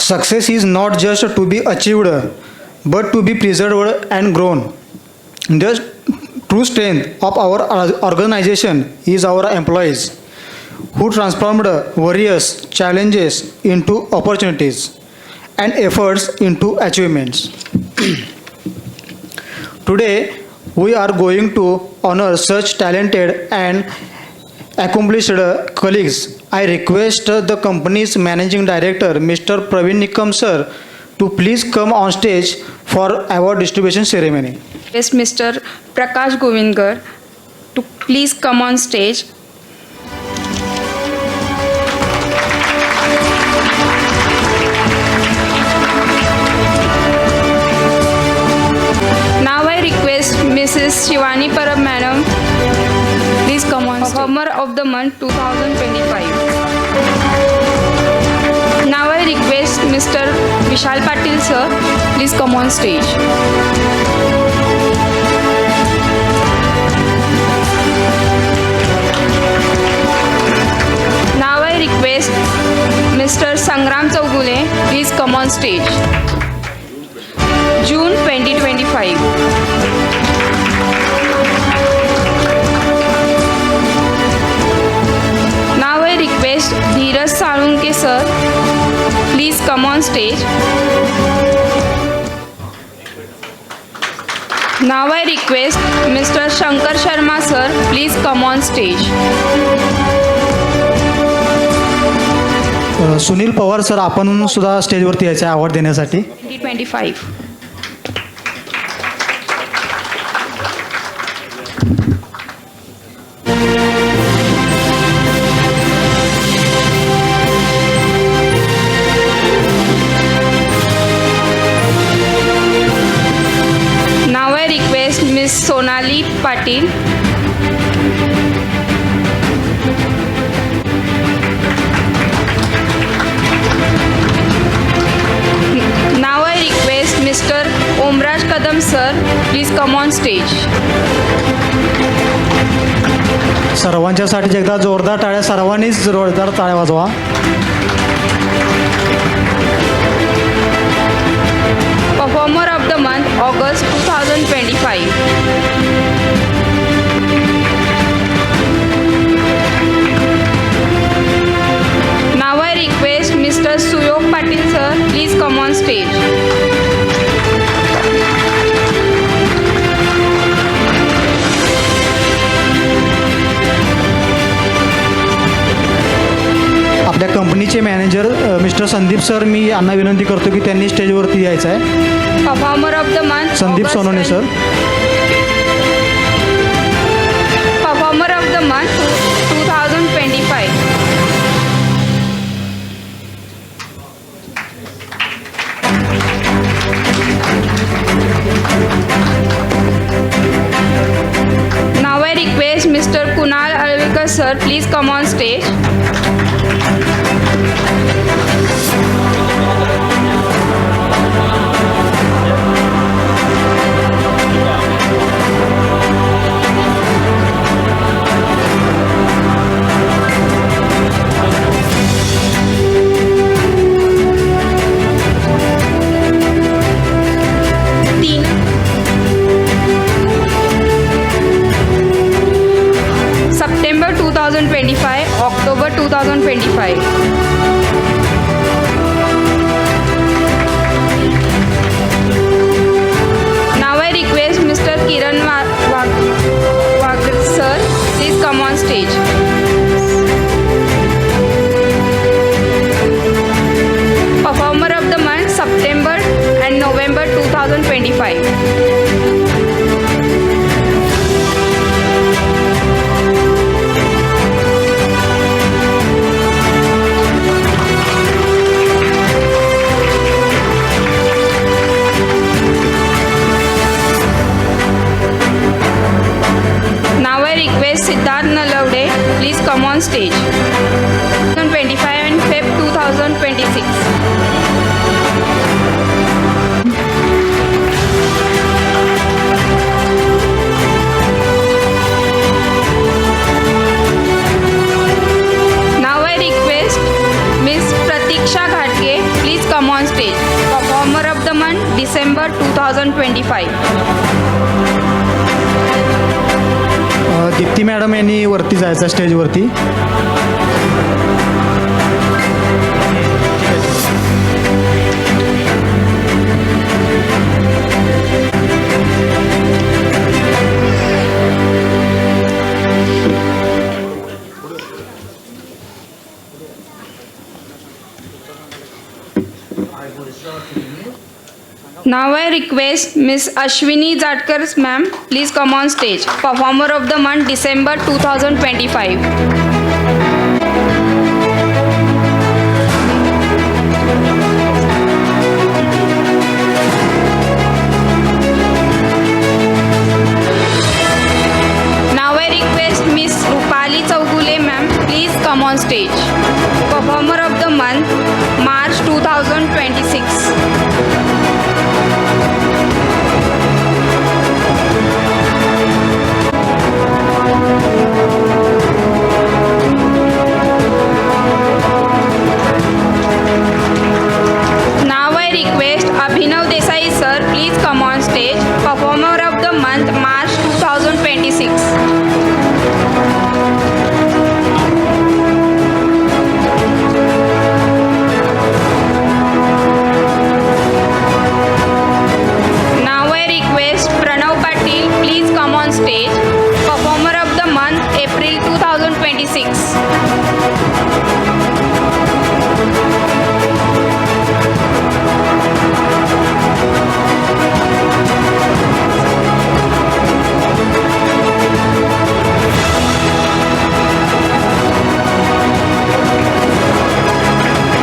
Success is not just to be achieved, but to be preserved and grown. The true strength of our organization is our employees, who transformed various challenges into opportunities and efforts into achievements. Today, we are going to honor such talented and accomplished colleagues. I request the company's managing director, Mr. Praveen Nikam sir, to please come on stage for award distribution ceremony. Yes, Mr. Prakash Govindgar to please come on stage. Now I request Mrs. Shivani Parab Madam, please come on stage. Performer of the Month 2025. Now I request Mr. Vishal Patil sir, please come on stage. Now I request Mr. Sangram Chaugule, please come on stage. June 2025. Now I request Dheeraj Salunke sir, please come on stage. Now I request Mr. Shankar Sharma sir, please come on stage. Sunil Pawar sir, आपण सुद्धा स्टेजवरती यायचं आहे award देण्यासाठी. 2025. Now I request Miss Sonali Patil. Now I request Mr. Omraj Kadam sir, please come on stage. सर्वांच्यासाठी एकदा जोरदार टाळ्या, सर्वांनीच जोरदार टाळ्या वाजवा. Performer of the Month, August 2025. Now I request Mr. Suyog Patil sir, please come on stage. आपल्या कंपनीचे manager mister Sandeep sir, मी यांना विनंती करतो की त्यांनी स्टेजवरती यायचं आहे. Performer of the Month, Sandeep August Sonawane sir. Performer of the Month 2025. Now I request Mr. Kunal Alvikar sir, please come on stage. September 2025, October 2025. Now I request Mr. Kiran Wagre sir, please come on stage. Performer of the Month, September and November 2025. Now I request Siddharth Nalavde, please come on stage. 2025 and Feb 2026. Now I request Miss Pratiksha Ghatge, please come on stage. Performer of the month, December 2025. Dipti madam यांनी वरती जायचं स्टेजवरती. Now I request Miss Ashwini Zatkar ma'am, please come on stage. Performer of the month, December 2025. Now I request Miss Rupali Chaugule ma'am, please come on stage. Performer of the month, March 2026. Now I request Abhinav Desai sir, please come on stage. Performer of the month, March 2026. Now I request Pranav Patil, please come on stage. Performer of the month, April 2026.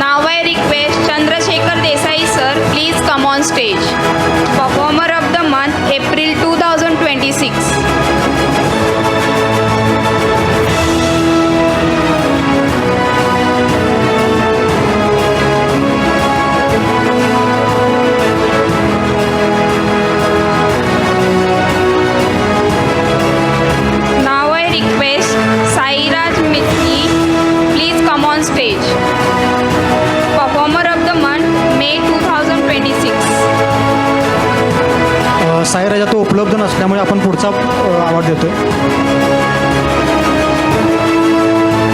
Now I request Chandrasekhar Desai sir, please come on stage. Performer of the month, April 2026. Now I request Sairaj Mithni, please come on stage. Performer of the month, May 2026. साईराजा तो उपलब्ध नसल्यामुळे आपण पुढचा award देतोय.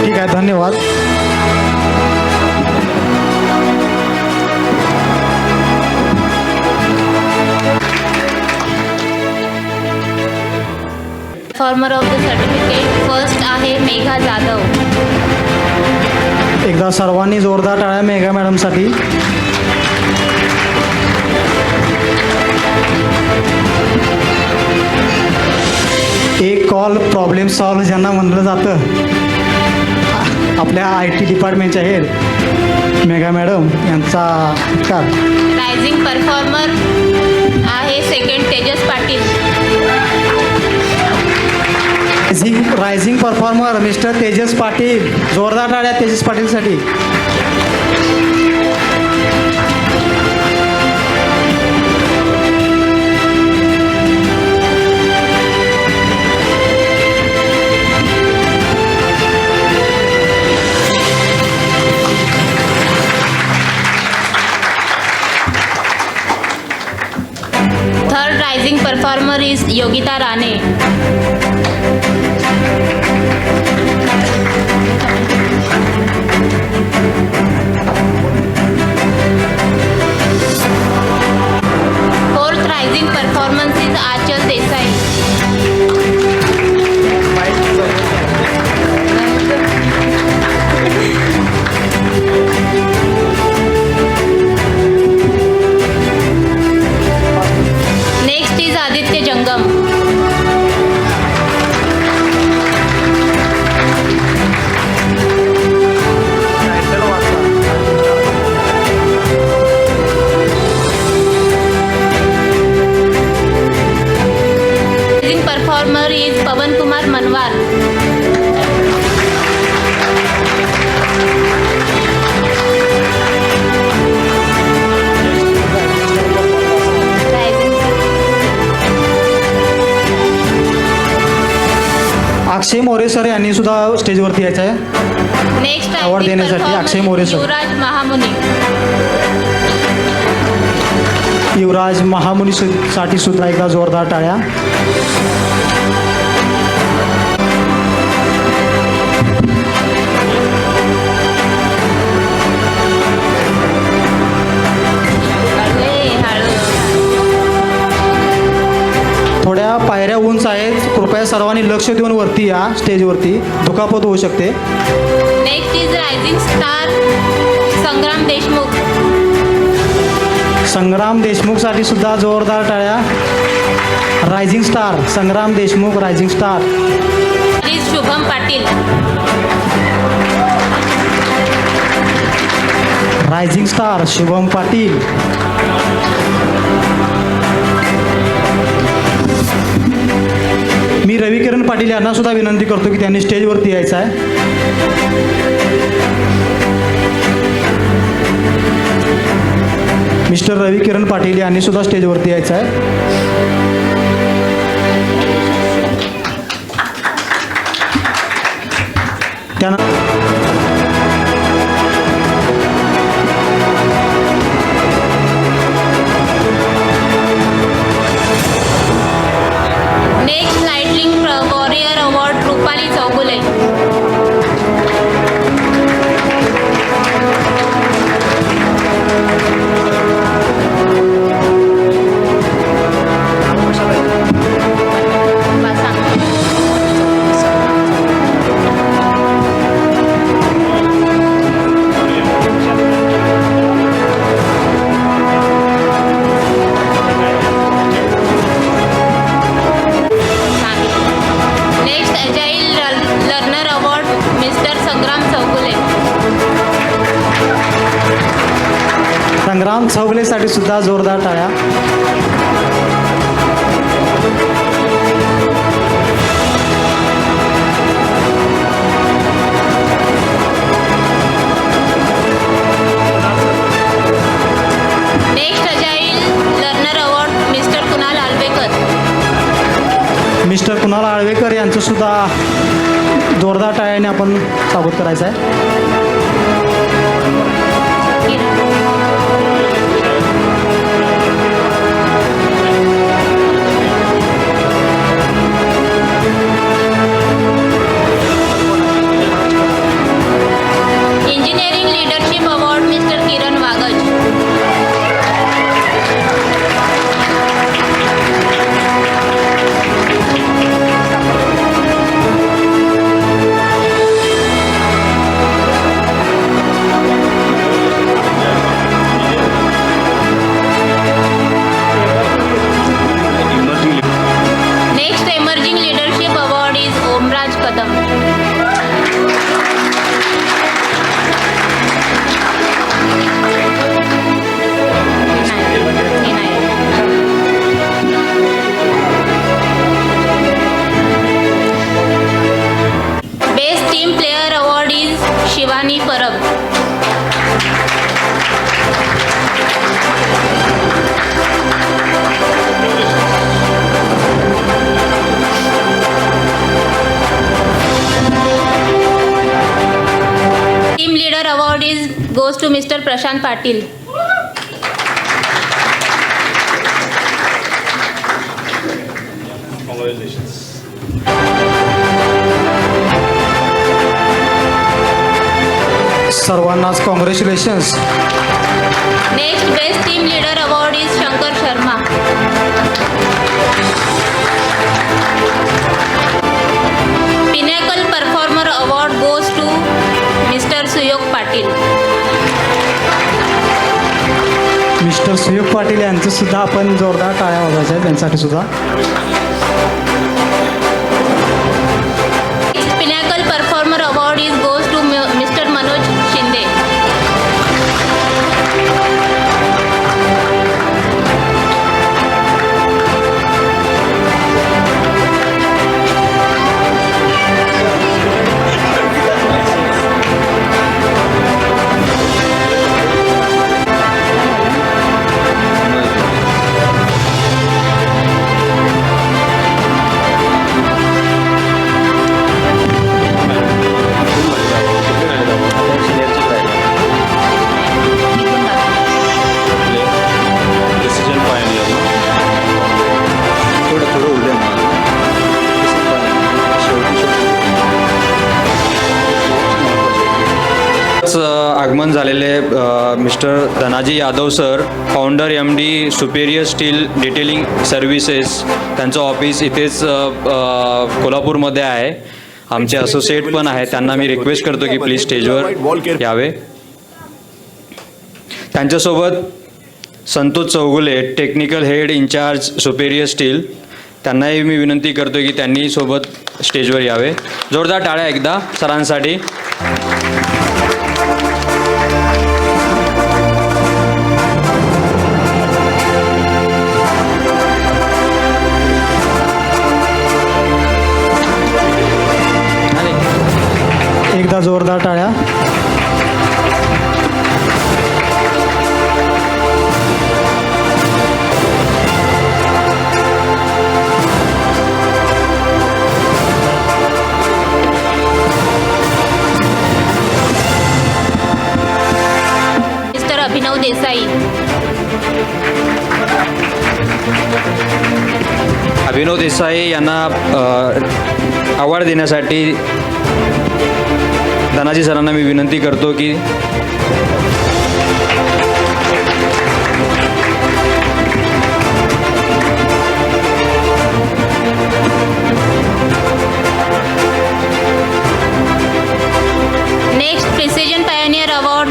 ठीक आहे, धन्यवाद. Farmer of the certificate first आहे मेघा जाधव. एकदा सर्वांनी जोरदार टाळ्या मेघा मॅडमसाठी. एक कॉल प्रॉब्लेम सॉल्व ज्यांना म्हणलं जातं, आपल्या IT डिपार्टमेंटच्या हेड मेघा मॅडम यांचा सत्कार. रायझिंग परफॉर्मर आहे second Tejas Patil. Rising performer mister Tejas Patil. जोरदार टाळ्या तेजस पाटीलसाठी. Third rising performer is Yogita Rane. Fourth rising performance is Aachal Desai. Next is Aditya Jangam. Performer is पवन कुमार मनवार. अक्षय मोरे सर यांनी सुद्धा स्टेजवरती यायचं आहे. नेक्स्ट Award देण्यासाठी अक्षय मोरे सर. युवराज महामुनी. युवराज महामुनीसाठी सुद्धा एकदा जोरदार टाळ्या. थोड्या पायऱ्या उंच आहेत, कृपया सर्वांनी लक्ष देऊन वरती या. स्टेजवरती दुखापत होऊ शकते. Next is rising star Sangram Deshmukh. Sangram देशमुखसाठी सुद्धा जोरदार टाळ्या. Rising star Sangram Deshmukh, rising star. Is Shubham Patil. Rising star Shubham Patil. मी रविकिरण पाटील यांना सुद्धा विनंती करतो की त्यांनी स्टेजवरती यायचं आहे. मिस्टर रविकिरण पाटील यांनी सुद्धा स्टेजवरती यायचं आहे. Next lightning warrior award Rupali Chougule. Next agile learner award mister Sangram Chougule. Sangram चौगलेसाठी सुद्धा जोरदार टाळ्या. Next agile learner award mister Kunal Alvekar. Mister Kunal Alvekar यांचं सुद्धा जोरदार टाळ्याने आपण स्वागत करायचं आहे. Engineering leadership award mister Kiran Wagaj. Next emerging leadership award is Omraj Kadam. Best team player award is Shivani Parab. Team leader award is goes to mister Prashant Patil. सर्वांनाच congratulations. Next best team leader award is Shankar Sharma. Pinnacle performer award goes to mister Suyog Patil. Mister Suyog Patil यांचं सुद्धा आपण जोरदार टाळ्या वाजवायच्या आहेत त्यांच्यासाठी सुद्धा. Pinnacle performer award is goes to mister Manoj Shinde. आगमन झालेले mister Dhanaji Yadav sir, founder MD superior steel detailing services, त्यांचं ऑफिस इथेच कोल्हापूरमध्ये आहे. आमचे असोसिएट पण आहेत, त्यांना मी रिक्वेस्ट करतो की प्लीज स्टेजवर यावे. त्यांच्यासोबत Santosh Chougule, technical head incharge superior steel, त्यांनाही मी विनंती करतो की त्यांनी सोबत स्टेजवर यावे. जोरदार टाळ्या एकदा सरांसाठी. एकदा जोरदार टाळ्या. मिस्टर अभिनव देसाई. अभिनव देसाई यांना अवॉर्ड देण्यासाठी धनाजी सरांना मी विनंती करतो की next precision pioneer award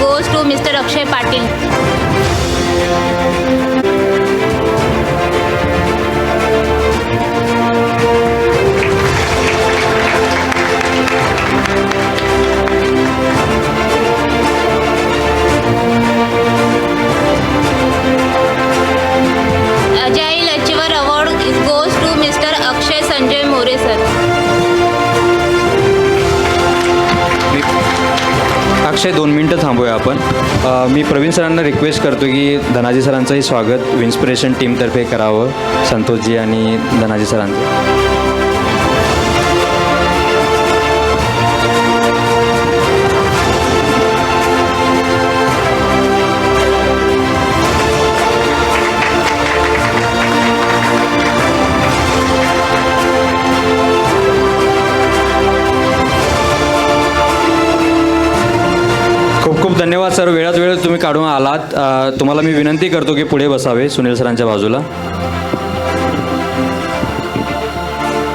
goes to mister Akshay Patil. Agile achiever award goes to mister Akshay Sanjay More sir. Akshay 2 मिनटं थांबूया आपण. मी प्रवीण सरांना रिक्वेस्ट करतो की धनाजी सरांचंही स्वागत विन्स्पिरेशन टीमतर्फे करावं, संतोषजी आणि धनाजी सरांचं. खूप खूप धन्यवाद सर, वेळात वेळ तुम्ही काढून आलात. तुम्हाला मी विनंती करतो की पुढे बसावे सुनील सरांच्या बाजूला.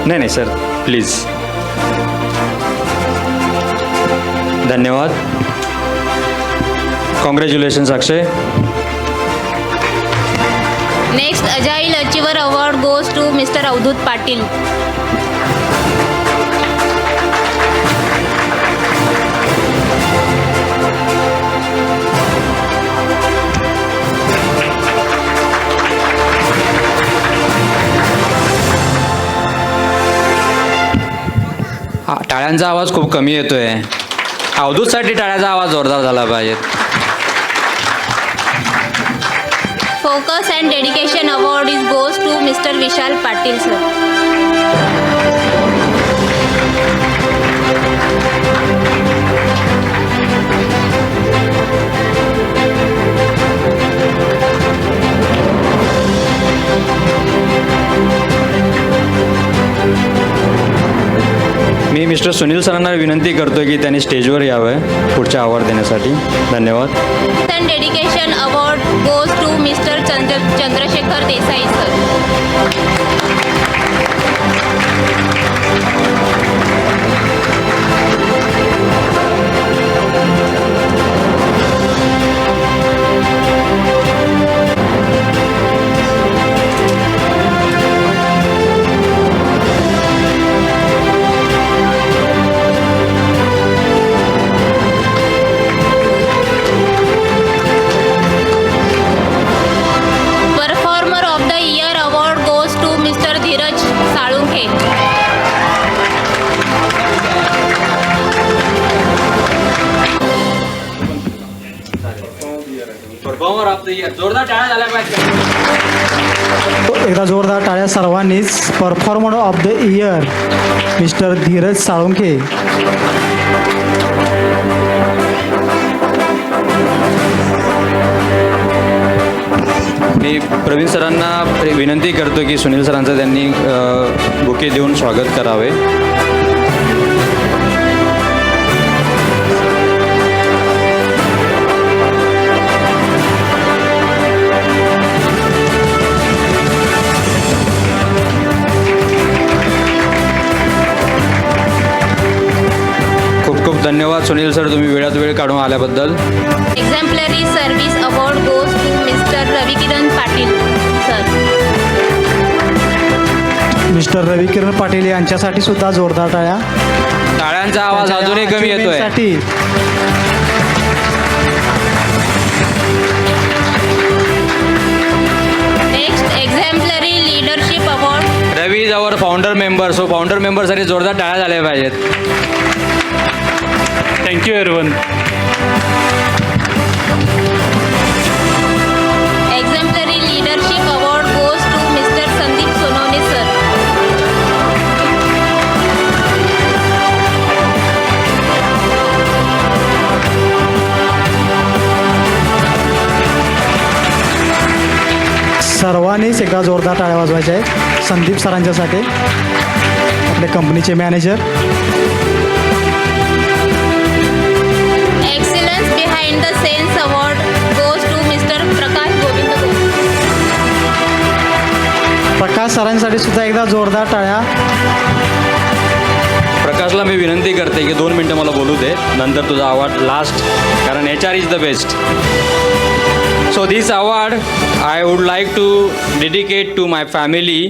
नाही सर, प्लीज. धन्यवाद. Congratulations Akshay. Next agile achiever award goes to mister Avdhoot Patil. टाळ्यांचा आवाज खूप कमी येतोय. अवधूतसाठी टाळ्याचा आवाज जोरदार झाला पाहिजे. Focus and dedication award is goes to mister Vishal Patil sir. मी मिस्टर सुनील सरांना विनंती करतो की त्यांनी स्टेजवर यावं पुढच्या अवॉर्ड देण्यासाठी. धन्यवाद. And dedication award goes to mister Chandrashekhar Desai sir. जोरदार टाळ्या झाल्या पाहिजे. एकदा जोरदार टाळ्या सर्वांनीच. Performer of the year mister Dheeraj Salunkhe. मी प्रवीण सरांना विनंती करतो की सुनील सरांचं त्यांनी बुके देऊन स्वागत करावे. धन्यवाद सुनील सर, तुम्ही वेळात वेळ काढून आल्याबद्दल. Exemplary service award goes to Mr. Ravikiran Patil, sir. Mister Ravikiran Patil यांच्यासाठी सुद्धा जोरदार टाळ्या. टाळ्यांचा आवाज अजूनही कमी येतोय. साठी Next, exemplary leadership award. Ravi is our founder member, so founder मेंबरसाठी जोरदार टाळ्या झाल्या पाहिजेत. Thank you everyone. Exemplary leadership award goes to Mr. Sandeep Sonone, sir. सर्वांनीच एकदा जोरदार टाळ्या वाजवायच्या आहेत संदीप सरांच्यासाठी, आपले कंपनीचे manager. Excellence behind the scenes award goes to Mr. Prakash Govind Gupta. प्रकाश सरांसाठी सुद्धा एकदा जोरदार टाळ्या. प्रकाशला मी विनंती करते की 2 मिनटं मला बोलू दे, नंतर तुझा अवॉर्ड लास्ट, कारण HR is the best. So this award I would like to dedicate to my family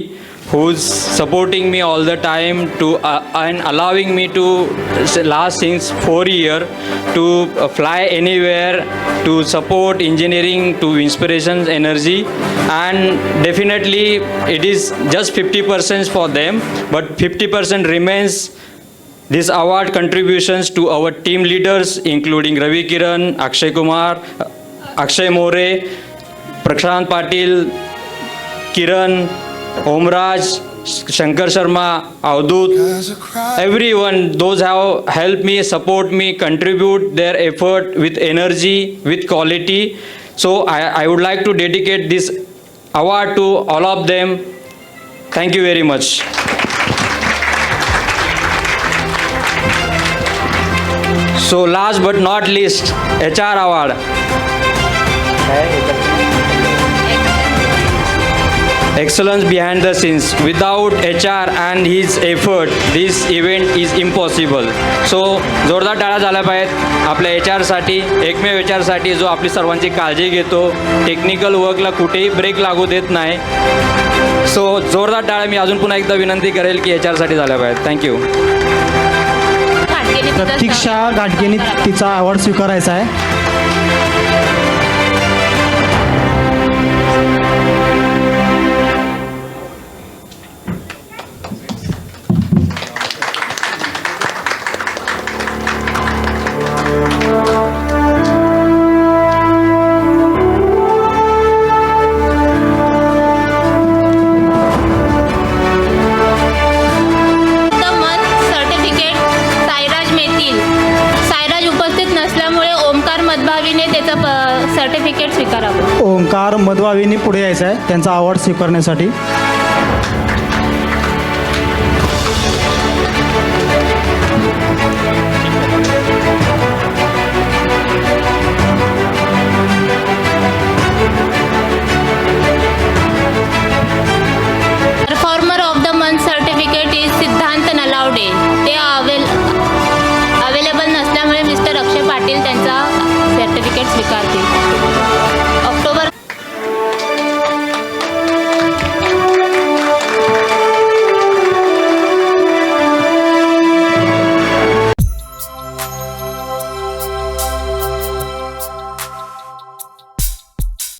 who's supporting me all the time to and allowing me to last since 4 years to fly anywhere, to support engineering, to inspirations energy, and definitely it is just 50% for them, but 50% remains this award contributions to our team leaders including Ravi Kiran, Akshay Kumar, Akshay More, Prashant Patil, Kiran, Omraj, Shankar Sharma, Avdhut, everyone, those have helped me, support me, contribute their effort with energy, with quality. So I would like to dedicate this award to all of them. Thank you very much. So last but not least, HR award. Excellence behind the scenes. Without HR and his effort, this event is impossible. So जोरदार टाळ्या झाल्या पाहिजेत आपल्या HRसाठी, एकमेव HRसाठी जो आपली सर्वांची काळजी घेतो, टेक्निकल वर्कला कुठेही ब्रेक लागू देत नाही. सो जोरदार टाळ्या मी अजून पुन्हा एकदा विनंती करेल की HRसाठी झाल्या पाहिजेत. थँक्यू. घाटगेने तुझं प्रतीक्षा घाटगेने तिचा अवॉर्ड स्वीकारायचा आहे. the month certificate Sairaj मेथील. Sairaj उपस्थित नसल्यामुळे ओमकार मधभावीने त्याचं सर्टिफिकेट स्वीकारावं. ओंकार मधवावींनी पुढे यायचं आहे त्यांचा अवॉर्ड स्वीकारण्यासाठी.